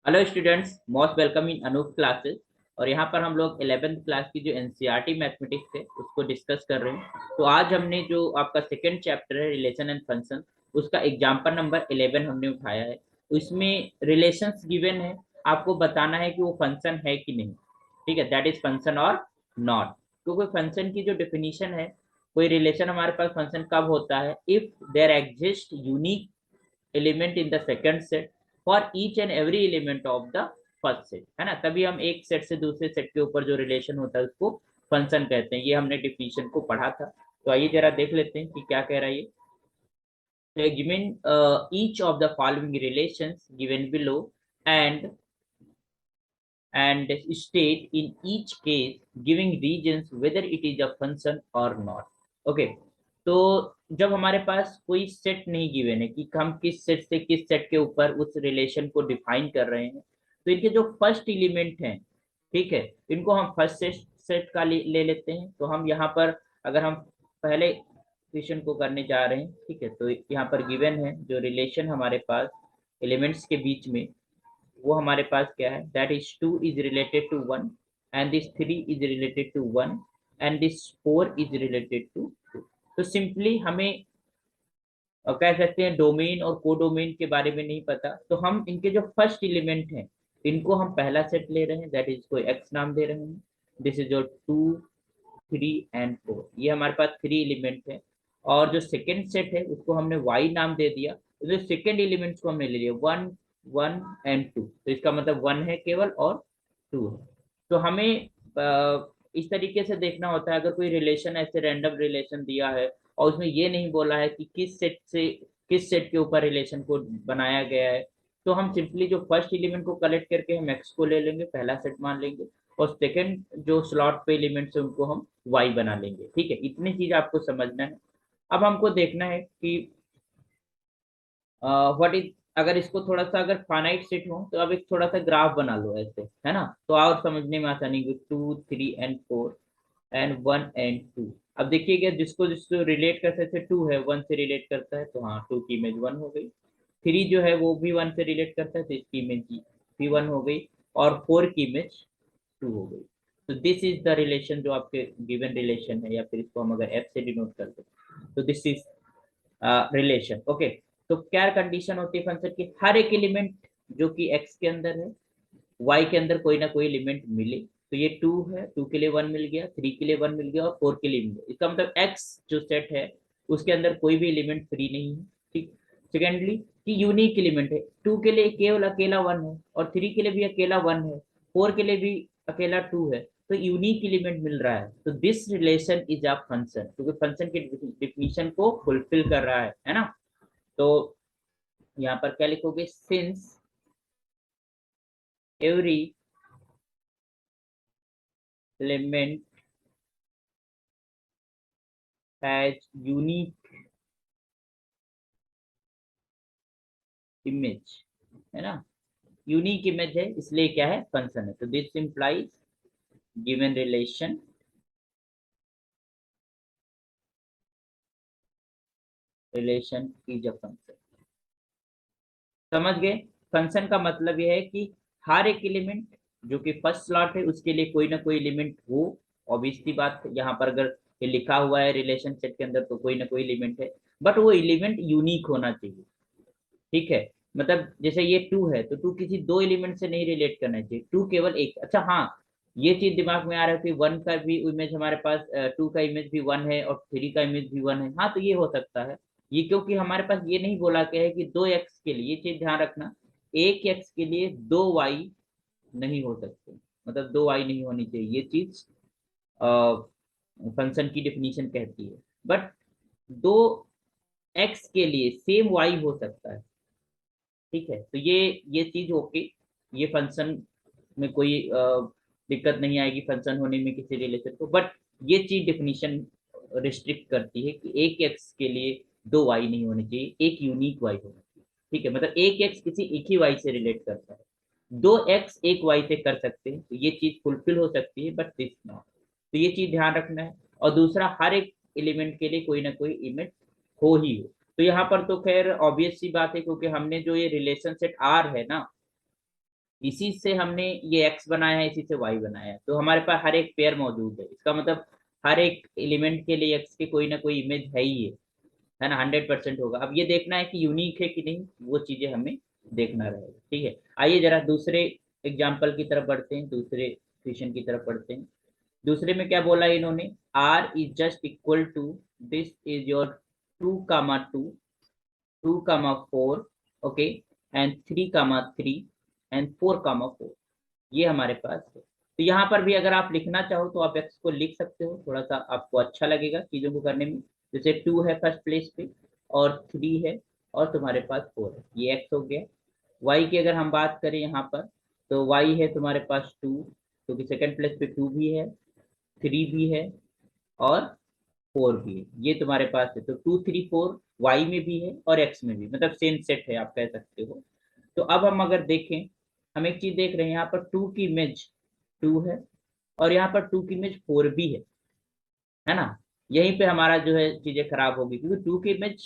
Hello students, most welcome in Anup classes. और यहाँ पर हम लोग 11th क्लास की जो एनसीईआरटी मैथमेटिक्स है उसको डिस्कस कर रहे हैं। तो आज हमने जो आपका सेकंड चैप्टर है रिलेशन एंड फंक्शन, उसका एग्जाम्पल नंबर 11 हमने उठाया है। उसमें रिलेशंस गिवन है, आपको बताना है कि वो फंक्शन है कि नहीं। ठीक है, दैट इज फंक्शन और नॉट। तो कोई फंक्शन की जो डेफिनेशन है, कोई रिलेशन हमारे पास फंक्शन कब होता है, if there exist unique element in the second set for each and every element of the first set, है ना। तभी हम एक सेट से दूसरे सेट के ऊपर जो रिलेशन होता है उसको फंक्शन कहते हैं। ये हमने डिफिनेशन को पढ़ा था। तो आइए जरा देख लेते हैं कि क्या कह रहा है ये। given each of the following relations given below and state in each case giving regions whether it is a function or not. Okay, तो जब हमारे पास कोई सेट नहीं गिवन है कि हम किस सेट से किस सेट के ऊपर उस रिलेशन को डिफाइन कर रहे हैं, तो इनके जो फर्स्ट एलिमेंट हैं, ठीक है, इनको हम फर्स्ट सेट सेट का ले लेते हैं। तो हम यहाँ पर अगर हम पहले क्वेश्चन को करने जा रहे हैं, ठीक है, तो यहाँ पर गिवन है जो रिलेशन हमारे पास एलिमेंट्स के बीच में, वो हमारे पास क्या है, that is 2 is related to 1 and this 3 is related to 1 and this 4 is related to 2। तो सिंपली हमें कह सकते हैं डोमेन और कोडोमेन के बारे में नहीं पता, तो हम इनके जो फर्स्ट एलिमेंट हैं इनको हम पहला सेट ले रहे हैं, दैट इज कोई एक्स नाम दे रहे हैं। दिस इज योर 2, 3 एंड 4, ये हमारे पास 3 एलिमेंट है। और जो सेकेंड सेट है उसको हमने वाई नाम दे दिया। तो जो सेकेंड एलिमेंट्स को हमने ले लिया 1, 1 एंड 2, तो इसका मतलब 1 है केवल और 2 है। तो हमें इस तरीके से देखना होता है, अगर कोई रिलेशन ऐसे रैंडम रिलेशन दिया है और उसमें ये नहीं बोला है कि किस सेट से किस सेट के ऊपर रिलेशन को बनाया गया है, तो हम सिंपली जो फर्स्ट एलिमेंट को कलेक्ट करके हम एक्स को ले लेंगे, पहला सेट मान लेंगे, और सेकंड जो स्लॉट पे एलिमेंट्स है उनको हम वाई बना लेंगे। ठीक है, इतनी चीज आपको समझना है। अब हमको देखना है कि व्हाट इज, अगर इसको थोड़ा सा अगर फाइनाइट सेट हो तो अब एक थोड़ा सा ग्राफ बना लो ऐसे, है ना, तो और समझने में आसानी होगी। 2, 3 एंड 4 एंड 1 एंड 2। अब देखिएगा, जिसको जिसको रिलेट कर सकते, 2 है 1 से रिलेट करता है, तो हाँ 2 की इमेज 1 हो गई। 3 जो है वो भी 1 से रिलेट करता है, तो इसकी इमेज भी 1 हो गई। और 4 की इमेज 2 हो गई। तो दिस इज द रिलेशन जो आपके गिवन रिलेशन है, या फिर इसको हम अगर एफ से डिनोट कर दे, तो दिस इज रिलेशन। ओके, तो क्या कंडीशन होती है फंक्शन की, हर एक एलिमेंट जो कि एक्स के अंदर है, वाई के अंदर कोई ना कोई एलिमेंट मिले। तो ये 2 है, 2 के लिए 1 मिल गया, 3 के लिए 1 मिल गया और 4 के लिए मिल गया। इसका मतलब एक्स जो सेट है उसके अंदर कोई भी एलिमेंट फ्री नहीं है। ठीक। सेकेंडली कि यूनिक एलिमेंट है, 2 के लिए केवल अकेला 1 है, और 3 के लिए भी अकेला 1 है, 4 के लिए भी अकेला 2 है, तो यूनिक एलिमेंट मिल रहा है। तो this relation is a function, क्योंकि फंक्शन की डिफिनीशन को फुलफिल कर रहा है ना। तो यहाँ पर क्या लिखोगे, since every element has unique image, है ना, यूनिक इमेज है इसलिए क्या है, फंक्शन है। तो this implies given relation, relation is a function. समझ गए। फंक्शन का मतलब यह है कि हर एक एलिमेंट जो कि फर्स्ट स्लॉट है उसके लिए कोई ना कोई एलिमेंट हो। ऑब्वियसली बात, यहाँ पर अगर ये लिखा हुआ है रिलेशन सेट के अंदर तो कोई ना कोई एलिमेंट है, बट वो एलिमेंट यूनिक होना चाहिए। ठीक है, मतलब जैसे ये 2 है तो 2 किसी दो एलिमेंट से नहीं रिलेट करना चाहिए, 2 केवल एक। अच्छा हाँ, ये चीज दिमाग में आ रहा है कि 1 का भी इमेज हमारे पास, 2 का इमेज भी 1 है और 3 का इमेज भी 1 है। हाँ, तो ये हो सकता है। ये क्योंकि हमारे पास ये नहीं बोला गया है कि 2 एक्स के लिए, ये चीज ध्यान रखना, एक एक्स के लिए 2 वाई नहीं हो सकते, मतलब 2 वाई नहीं होनी चाहिए, ये चीज फंक्शन की डिफिनीशन कहती है। बट 2 एक्स के लिए सेम वाई हो सकता है। ठीक है, तो ये चीज ओके, ये फंक्शन में कोई दिक्कत नहीं आएगी फंक्शन होने में किसी रिलेशन को। बट ये चीज डिफिनीशन रिस्ट्रिक्ट करती है कि एक एक्स के लिए 2 वाई नहीं होनी चाहिए, एक यूनिक वाई होना चाहिए। ठीक है, मतलब एक एक्स किसी एक ही वाई से रिलेट करता है, 2 एक्स एक वाई से कर सकते हैं, तो ये चीज फुलफिल हो सकती है, बट दिस नॉट। तो ये चीज ध्यान रखना है। और दूसरा, हर एक एलिमेंट के लिए कोई ना कोई इमेज हो ही हो। तो यहाँ पर तो खैर ऑब्वियस सी बात है, क्योंकि हमने जो ये रिलेशन सेट आर है ना, इसी से हमने ये x बनाया है, इसी से y बनाया है, तो हमारे पास हर एक पेयर मौजूद है। इसका मतलब हर एक एलिमेंट के लिए x की कोई ना कोई इमेज है ही है ना, 100% होगा। अब ये देखना है कि यूनिक है कि नहीं, वो चीजें हमें देखना रहेगा। ठीक है, आइए जरा दूसरे एग्जाम्पल की तरफ बढ़ते हैं, दूसरे क्वेश्चन की तरफ बढ़ते हैं। दूसरे में क्या बोला इन्होंने, r is just equal to, this is your 2, 2, 4, okay, and 3, 3 and 4, 4, ये हमारे पास है। तो यहाँ पर भी अगर आप लिखना चाहो तो आप एक्स को लिख सकते हो, थोड़ा सा आपको अच्छा लगेगा चीजों को करने में। जैसे 2 है फर्स्ट प्लेस पे, और 3 है, और तुम्हारे पास 4 है, ये एक्स हो गया। वाई की अगर हम बात करें यहाँ पर, तो वाई है तुम्हारे पास 2, क्योंकि सेकंड प्लेस पे 2 भी है, 3 भी है, और 4 भी है, ये तुम्हारे पास है। तो 2, 3, 4 वाई में भी है और एक्स में भी, मतलब सेम सेट है, आप कह सकते हो। तो अब हम अगर देखें, हम एक चीज देख रहे हैं, यहाँ पर 2 की इमेज 2 है, और यहाँ पर 2 की इमेज 4 भी है ना। यहीं पे हमारा जो है चीजें खराब होगी, क्योंकि 2 की इमेज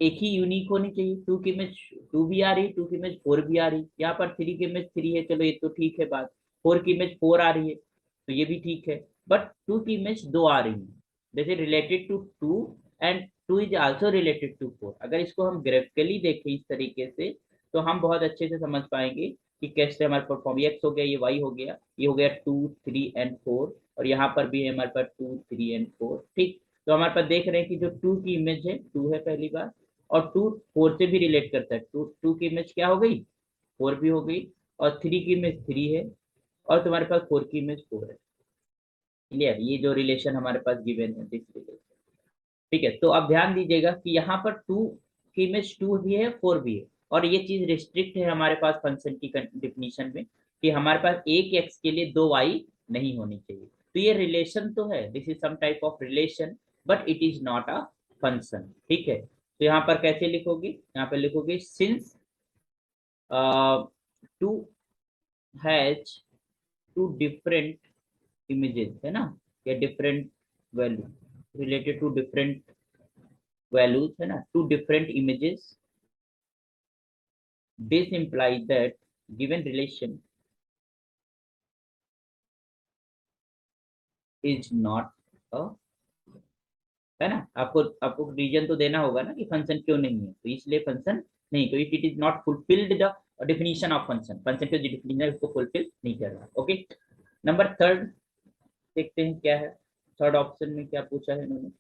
एक ही यूनिक होनी चाहिए। 2 की इमेज 2 भी आ रही, 2 की इमेज 4 भी आ रही, यहाँ पर 3 की इमेज 3 है, चलो ये तो ठीक है बात। 4 की इमेज 4 आ रही है, तो ये भी ठीक है। बट 2 की इमेज 2 आ रही है, जैसे related to 2, and 2 is also related to 4। अगर इसको हम ग्राफिकली देखें इस तरीके से, तो हम बहुत अच्छे से समझ पाएंगे कि कैसे हमारे परफॉर्म, एक्स हो गया, ये वाई हो गया, ये हो गया 2, 3 एंड 4, और यहाँ पर भी है हमारे पास 2, 3 एंड 4, ठीक। तो हमारे पास देख रहे हैं कि जो 2 की इमेज है 2 है पहली बार, और 2 4 से भी रिलेट करता है। 2 की इमेज क्या हो गई, 4 भी हो गई, और 3 की इमेज 3 है, और तुम्हारे पास 4 की इमेज 4 है। क्लियर, ये जो रिलेशन हमारे पास गिवन है, दिस रिलेशन। ठीक है, तो अब ध्यान दीजिएगा कि यहाँ पर 2 की इमेज 2 भी है, 4 भी है, और ये चीज रिस्ट्रिक्ट है हमारे पास फंक्शन की डिफिनीशन में, कि हमारे पास एक एक्स के लिए दो वाई नहीं होनी चाहिए। तो ये रिलेशन तो है, this is some type of relation, but it is not a function. ठीक है, तो यहाँ पर कैसे लिखोगे, यहाँ पर लिखोगे since two has two different images, है ना, या different value, related to different values, है ना, two different images, this implies that given relation is not a, है ना। आपको आपको रीजन तो देना होगा ना कि फंक्शन क्यों नहीं है, तो इसलिए फंक्शन नहीं, तो it is not fulfilled the definition of function, function के जो डिफिनीशन है उसको फुलफिल नहीं कर रहा। ओके, नंबर थर्ड देखते हैं क्या है। थर्ड ऑप्शन में क्या पूछा है इन्होंने,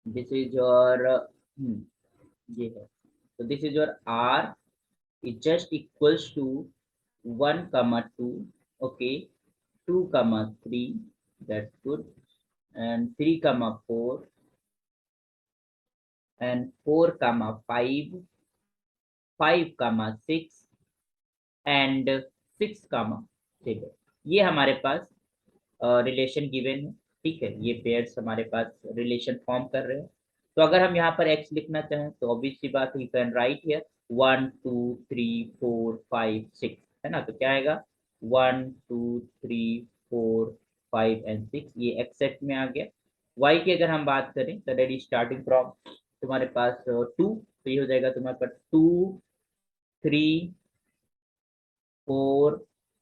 दिस इज योर, ये है, तो this is your R is just equals to 1, 2, okay, 2, 3, that's good, and 3, 4, and 4, 5, 5, 6, and 6, 7, ये हमारे पास रिलेशन गिवन है। ठीक है, ये पेयर्स हमारे पास रिलेशन फॉर्म कर रहे हैं। तो अगर हम यहाँ पर एक्स लिखना चाहें तो ऑब्वियस सी बात है, यू कैन राइट हियर 1, 2, 3, 4, 5, 6, है ना। तो क्या आएगा, 1, 2, 3, 4, 5 एंड 6, ये एक्स सेट में आ गया। वाई की अगर हम बात करें तो रेडी स्टार्टिंग फ्रॉम तुम्हारे पास 2, तो ये हो जाएगा तुम्हारे पास 2, 3, 4,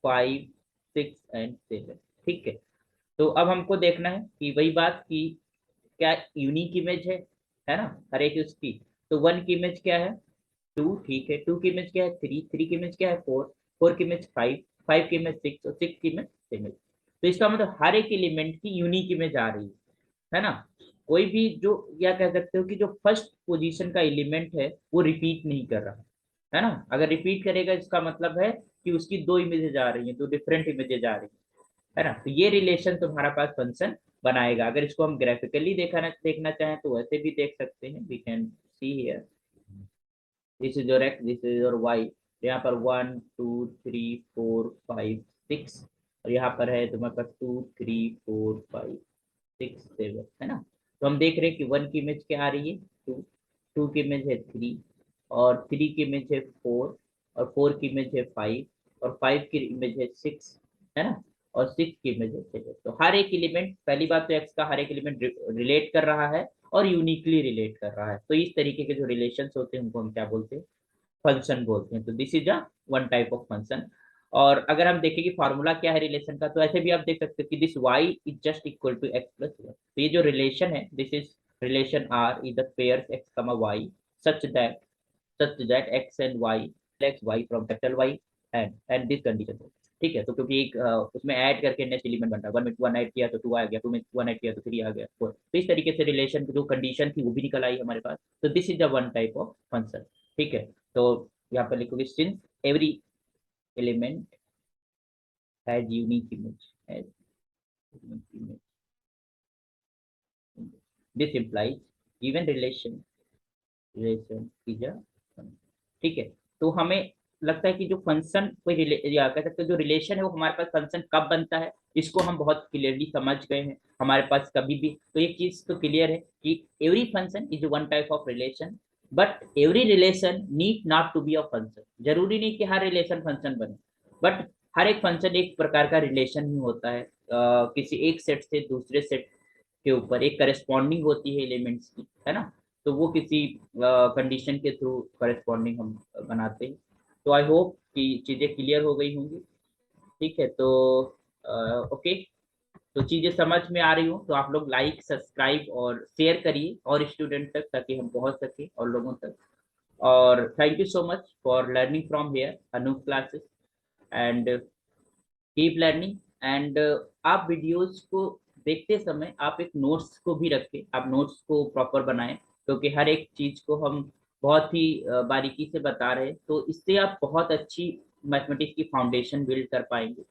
5, 6 एंड 7, ठीक है। तो अब हमको देखना है कि वही बात कि क्या यूनिक इमेज है ना, हर एक उसकी। तो 1 की इमेज क्या है, 2, ठीक है। 2 की इमेज क्या है, 3, 3 की इमेज क्या है, 4, 4 की इमेज 5, 5 की इमेज 6, और 6 की इमेज 7। तो इसका मतलब हर एक एलिमेंट की यूनिक इमेज आ रही है ना। कोई भी जो, क्या कह सकते हो कि जो फर्स्ट पोजीशन का एलिमेंट है वो रिपीट नहीं कर रहा है ना। अगर रिपीट करेगा इसका मतलब है कि उसकी दो इमेजेज आ रही हैं, दो डिफरेंट इमेजेज आ रही है ना। तो ये रिलेशन तुम्हारा पास फंक्शन बनाएगा। अगर इसको हम ग्राफिकली देखना चाहें तो वैसे भी देख सकते हैं, we can see here, this is your X, this is your Y. यहाँ पर 1, 2, 3, 4, 5, 6, और यहाँ पर है तुम्हारे पास 2, 3, 4, 5, 6, 7, है ना। तो हम देख रहे हैं कि 1 की इमेज क्या आ रही है, 2, 2 की इमेज है 3, और 3 की इमेज है 4, और 4 की इमेज है 5, और 5 की इमेज है 6, है ना, और 6 की इमेज है 7। तो हर एक एलिमेंट, पहली बात तो एक्स का हर एक एलिमेंट रिलेट कर रहा है और यूनिकली रिलेट कर रहा है। तो इस तरीके के जो रिलेशंस होते हैं उनको हम क्या बोलते हैं, फंक्शन बोलते हैं। तो this is a one type of function. और अगर हम देखें कि फॉर्मूला क्या है रिलेशन का, तो ऐसे भी आप देख सकते हो कि this y is just equal to x plus one. तो ये जो रिलेशन है, this is relation r is the pairs x comma y such that x and y x y from capital Y and this condition. ठीक है, तो क्योंकि एक उसमें ऐड करके नेक्स्ट एलिमेंट बनता है, वन में वन ऐड किया तो टू आ गया, टू में वन ऐड किया तो थ्री आ गया, फोर। तो इस तरीके से रिलेशन की जो कंडीशन थी वो भी निकल आई हमारे पास। तो this is the one type of function. ठीक है, तो यहाँ पर लिखोगे since every element has unique image, has unique image, this implies given relation is a. ठीक है, तो हमें लगता है कि जो फंक्शन कोई या कह सकते हैं जो रिलेशन है वो हमारे पास फंक्शन कब बनता है, इसको हम बहुत क्लियरली समझ गए हैं। हमारे पास कभी भी तो एक चीज तो क्लियर है कि every function is one type of relation, but every relation need not to be a function. जरूरी नहीं कि हर रिलेशन फंक्शन बने, बट हर एक फंक्शन एक प्रकार का रिलेशन ही होता है। किसी एक सेट से दूसरे सेट के ऊपर एक करस्पॉन्डिंग होती है एलिमेंट्स की, है ना। तो वो किसी कंडीशन के थ्रू करस्पॉन्डिंग हम बनाते हैं। तो आई होप कि चीज़ें क्लियर हो गई होंगी। ठीक है, तो ओके, तो चीज़ें समझ में आ रही हो तो आप लोग लाइक सब्सक्राइब और शेयर करिए और स्टूडेंट तक, ताकि हम पहुंच सके और लोगों तक। और thank you so much for learning from here Anup classes and keep learning. And आप वीडियोस को देखते समय आप एक नोट्स को भी रखें, आप नोट्स को प्रॉपर बनाएं, क्योंकि हर एक चीज को हम बहुत ही बारीकी से बता रहे हैं, तो इससे आप बहुत अच्छी मैथमेटिक्स की फाउंडेशन बिल्ड कर पाएंगे।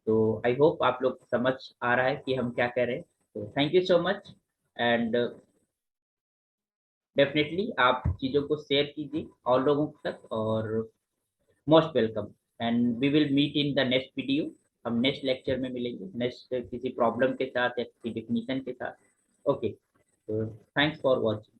तो आई होप आप लोग समझ आ रहा है कि हम क्या कह रहे हैं। तो thank you so much and definitely आप चीज़ों को शेयर कीजिए और लोगों तक, और most welcome. And we will meet in the next video. हम नेक्स्ट लेक्चर में मिलेंगे, नेक्स्ट किसी प्रॉब्लम के साथ या किसी डिफिनीशन के साथ। ओके, तो थैंक्स फॉर वॉचिंग।